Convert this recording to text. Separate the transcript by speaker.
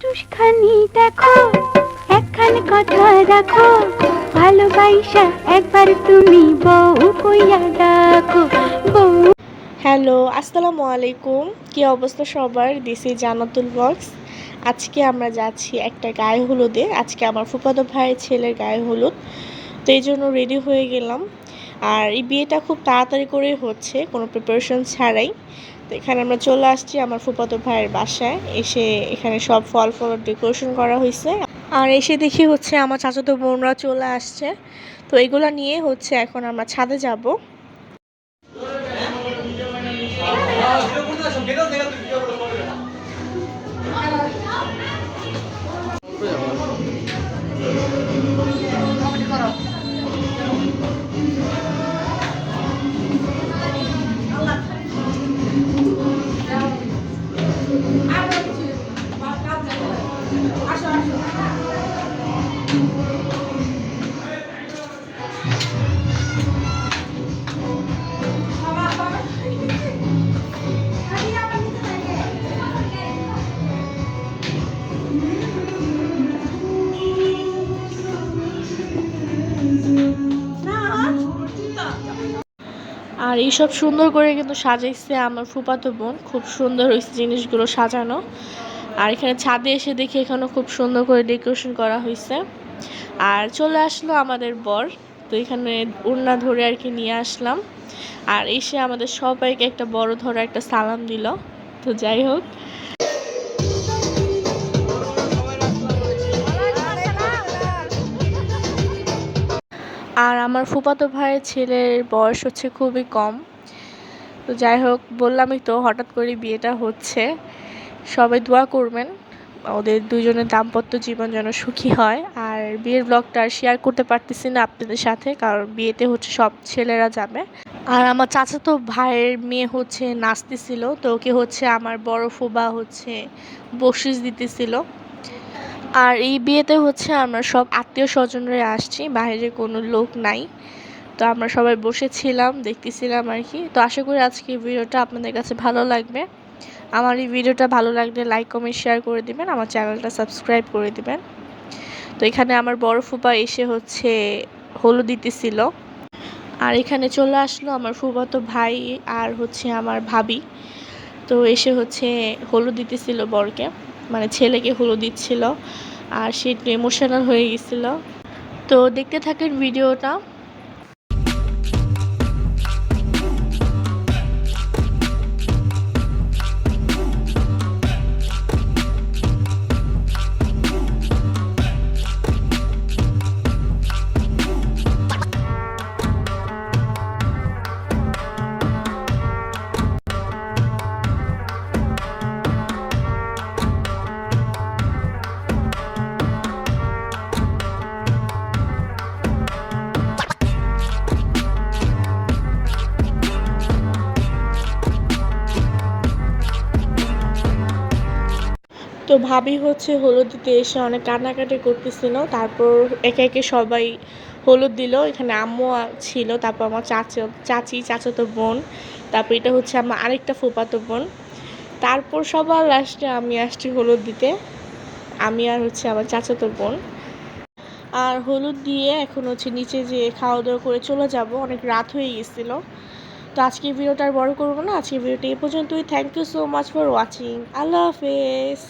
Speaker 1: মানুষখানি দেখো, একখানে কথা রাখো, ভালোবাসা একবার তুমি বউ কইয়া ডাকো বউ।
Speaker 2: হ্যালো, আসসালামু আলাইকুম। কি অবস্থা সবার? This is Jannatul blogs. আজকে আমরা যাচ্ছি একটা গায়ে হলুদে। আজকে আমার ফুফাতো ভাইয়ের ছেলের গায়ে হলুদ, তো এই জন্য রেডি হয়ে গেলাম। আর এই বিয়েটা খুব তাড়াতাড়ি করেই হচ্ছে, কোনো প্রিপারেশন ছাড়াই। তো এখানে আমরা চলে আসছি আমার ফুফাতো ভাইয়ের বাসায়। এসে এখানে সব ফল ডেকোরেশন করা হয়েছে। আর এসে দেখি হচ্ছে আমার চাচাতো বোনরা চলে আসছে। তো এগুলা নিয়ে হচ্ছে এখন আমরা ছাদে যাব। আর এইসব সুন্দর করে কিন্তু সাজাইছে আমার ফুফাতো বোন। খুব সুন্দর হয়েছে জিনিসগুলো সাজানো। আর এখানে ছাদে এসে দেখি এখানে খুব সুন্দর করে ডেকোরেশন করা হয়েছে। আর চলে আসলো আমাদের বর। তো এখানে ওড়না ধরে আর কি নিয়ে আসলাম। আর এসে আমাদের সবাইকে একটা বড় ধরে একটা সালাম দিল। তো যাই হোক, আর আমার ফুফাতো ভাইয়ের ছেলের বয়স হচ্ছে খুবই কম। তো যাই হোক, বললামই তো হঠাৎ করে বিয়েটা হচ্ছে। সবাই দোয়া করবেন ওদের দুজনের দাম্পত্য জীবন যেন সুখী হয়। আর বিয়ের ব্লগটা আর শেয়ার করতে পারতেছি না আপনাদের সাথে, কারণ বিয়েতে হচ্ছে সব ছেলেরা যাবে। আর আমার চাচাতো ভাইয়ের মেয়ে হচ্ছে নাচতেছিল, তো ওকে হচ্ছে আমার বড় ফুবা হচ্ছে বকশিশ দিতেছিল। আর এই বিয়েতে হচ্ছে আমরা সব আত্মীয় স্বজনরা আসছি, বাইরে কোনো লোক নাই। তো আমরা সবাই বসেছিলাম, দেখতেছিলাম আর কি। তো আশা করি আজকে ভিডিওটা আপনাদের কাছে ভালো লাগবে। আমার এই ভিডিওটা ভালো লাগলে লাইক কমেন্ট শেয়ার করে দিবেন, আমার চ্যানেলটা সাবস্ক্রাইব করে দিবেন। তো এখানে আমার বড় ফুপা এসে হচ্ছে হলুদ দিতেছিল। আর এখানে চলে আসলো আমার ফুফাতো ভাই আর হচ্ছে আমার ভাবি। তো এসে হচ্ছে হলুদ দিতেছিল বরকে, মানে ছেলেকে হলুদ দিচ্ছিল। আর সে একটু ইমোশনাল হয়ে গেছিল। তো দেখতে থাকেন ভিডিওটা। তো ভাবি হচ্ছে হলুদ দিতে এসে অনেক কান্নাকাটি করতেছিল। তারপর একে একে সবাই হলুদ দিল। এখানে আম্মু ছিল, তারপর আমার চাচি, চাচাতো বোন, তারপর এটা হচ্ছে আমার আরেকটা ফুফাতো বোন। তারপর সবার লাস্টে আমি আসছি হলুদ দিতে, আমি আর হচ্ছে আমার চাচাতো বোন। আর হলুদ দিয়ে এখন হচ্ছে নিচে যেয়ে খাওয়া দাওয়া করে চলে যাব, অনেক রাত হয়ে গেছিলো। তো আজকের ভিডিওটা আর বড় করবো না, আজকের ভিডিওটা এই পর্যন্তই। Thank you so much for watching. আল্লাহ হাফেজ।